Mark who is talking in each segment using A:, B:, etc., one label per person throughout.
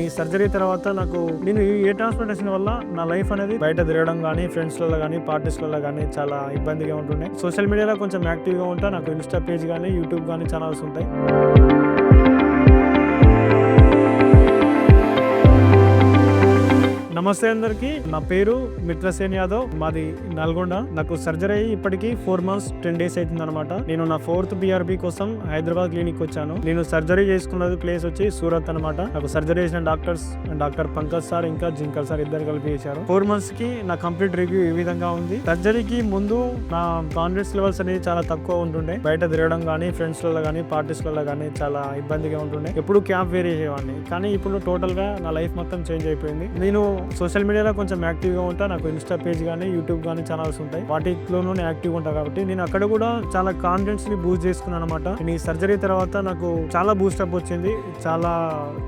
A: ఈ సర్జరీ తర్వాత నేను ఈ ట్రాన్స్ప్లాంటేషన్ వల్ల నా లైఫ్ అనేది బయట తిరగడం కానీ ఫ్రెండ్స్లలో కానీ పార్టీస్లలో కానీ చాలా ఇబ్బందిగా ఉంటుండే. సోషల్ మీడియాలో కొంచెం యాక్టివ్గా ఉంటా. నాకు ఇన్స్టా పేజ్ కానీ యూట్యూబ్ కానీ ఛానల్స్ ఉంటాయి. నమస్తే అందరికి. నా పేరు మిత్రసేన్ యాదవ్, మాది నల్గొండ. నాకు సర్జరీ అయ్యి ఇప్పటికి 4 months 10 days అవుతుంది అనమాట. నేను నా 4th PRP కోసం హైదరాబాద్ క్లినిక్ వచ్చాను. నేను సర్జరీ చేసుకున్నది ప్లేస్ వచ్చి సూరత్ అనమాట. నాకు సర్జరీ చేసిన డాక్టర్స్ డాక్టర్ పంకజ్ సార్ ఇంకా జింకల్ సార్ ఇద్దరు కలిపి చేశారు. 4 months కి నా కంప్లీట్ రివ్యూ ఈ విధంగా ఉంది. సర్జరీకి ముందు నా కాన్ఫిడెన్స్ లెవెల్స్ అనేది చాలా తక్కువ ఉంటుండే. బయట తిరగడం కానీ ఫ్రెండ్స్ లలో కానీ పార్టీస్ లలో కానీ చాలా ఇబ్బందిగా ఉంటుండే. ఎప్పుడు క్యాంప్ వేరే చేసేవాడిని. కానీ ఇప్పుడు టోటల్ గా నా లైఫ్ మొత్తం చేంజ్ అయిపోయింది. నేను సోషల్ మీడియాలో కొంచెం యాక్టివ్ గా ఉంటా. నాకు ఇన్స్టా పేజ్ కానీ యూట్యూబ్ కానీ ఛానల్స్ ఉంటాయి. వాటిలోనూ నేను యాక్టివ్ ఉంటా కాబట్టి నేను అక్కడ కూడా చాలా కాన్ఫిడెన్స్ ని బూస్ట్ చేసుకున్నాను అనమాట. ఈ సర్జరీ తర్వాత నాకు చాలా బూస్టప్ వచ్చింది, చాలా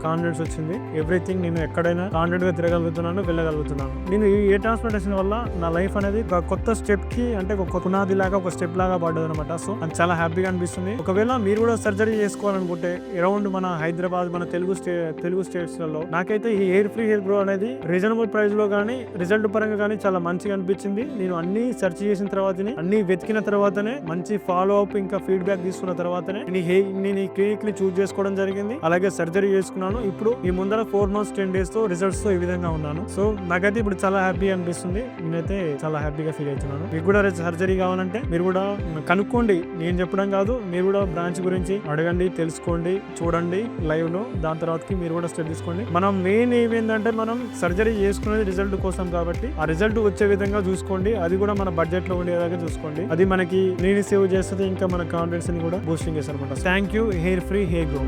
A: కాన్ఫిడెన్స్ వచ్చింది. ఎవ్రీథింగ్ నేను ఎక్కడైనా కాన్ఫిడెంట్ గా తిరగలుగుతున్నాను, వెళ్ళగలుగుతున్నాను. నేను ఈ ట్రాన్స్ప్లాంటేషన్ వల్ల నా లైఫ్ అనేది ఒక కొత్త స్టెప్ కి, అంటే ఒక పునాది లాగా ఒక స్టెప్ లాగా పడ్డది అనమాట. సో అది చాలా హ్యాపీగా అనిపిస్తుంది. ఒకవేళ మీరు కూడా సర్జరీ చేసుకోవాలనుకుంటే అరౌండ్ మన హైదరాబాద్, మన తెలుగు స్టేట్స్ లలో నాకైతే ఈ హెయిర్ ఫ్రీ హెయిర్ గ్రో అనేది రీజనబుల్ ప్రైస్ లో కానీ రిజల్ట్ పరంగా కానీ చాలా మంచిగా అనిపించింది. నేను అన్ని సెర్చ్ చేసిన తర్వాతనే, అన్ని వెతికిన తర్వాతనే, మంచి ఫాలో అప్ ఇంకా ఫీడ్బ్యాక్ తీసుకున్న తర్వాతనే నేను ఈ క్లినిక్ ని చూస్ చేసుకోవడం జరిగింది. అలాగే సర్జరీ చేసుకున్నాను. ఇప్పుడు ఈ ముందర 4 months 10 days తో రిజల్ట్స్ తో ఈ విధంగా ఉన్నాను. సో నాకైతే ఇప్పుడు చాలా హ్యాపీ అనిపిస్తుంది. నేనైతే చాలా హ్యాపీగా ఫీల్ అవుతున్నాను. మీకు కూడా సర్జరీ కావాలంటే మీరు కూడా కనుక్కోండి. నేను చెప్పడం కాదు, మీరు కూడా బ్రాంచ్ గురించి అడగండి, తెలుసుకోండి, చూడండి లైవ్ లో. దాని తర్వాతకి మీరు కూడా స్టెప్ తీసుకోండి. మనం మెయిన్ ఏమైందంటే మనం సర్జరీ చేసుకునేది రిజల్ట్ కోసం కాబట్టి ఆ రిజల్ట్ వచ్చే విధంగా చూసుకోండి. అది కూడా మన బడ్జెట్ లో ఉండేలాగా చూసుకోండి. అది మనకి నేను సేవ్ చేస్తుంది, ఇంకా మన కాన్ఫిడెన్స్ ని కూడా బూస్టింగ్ చేస్తారు అనమాట. Thank you. Hair free hair grow.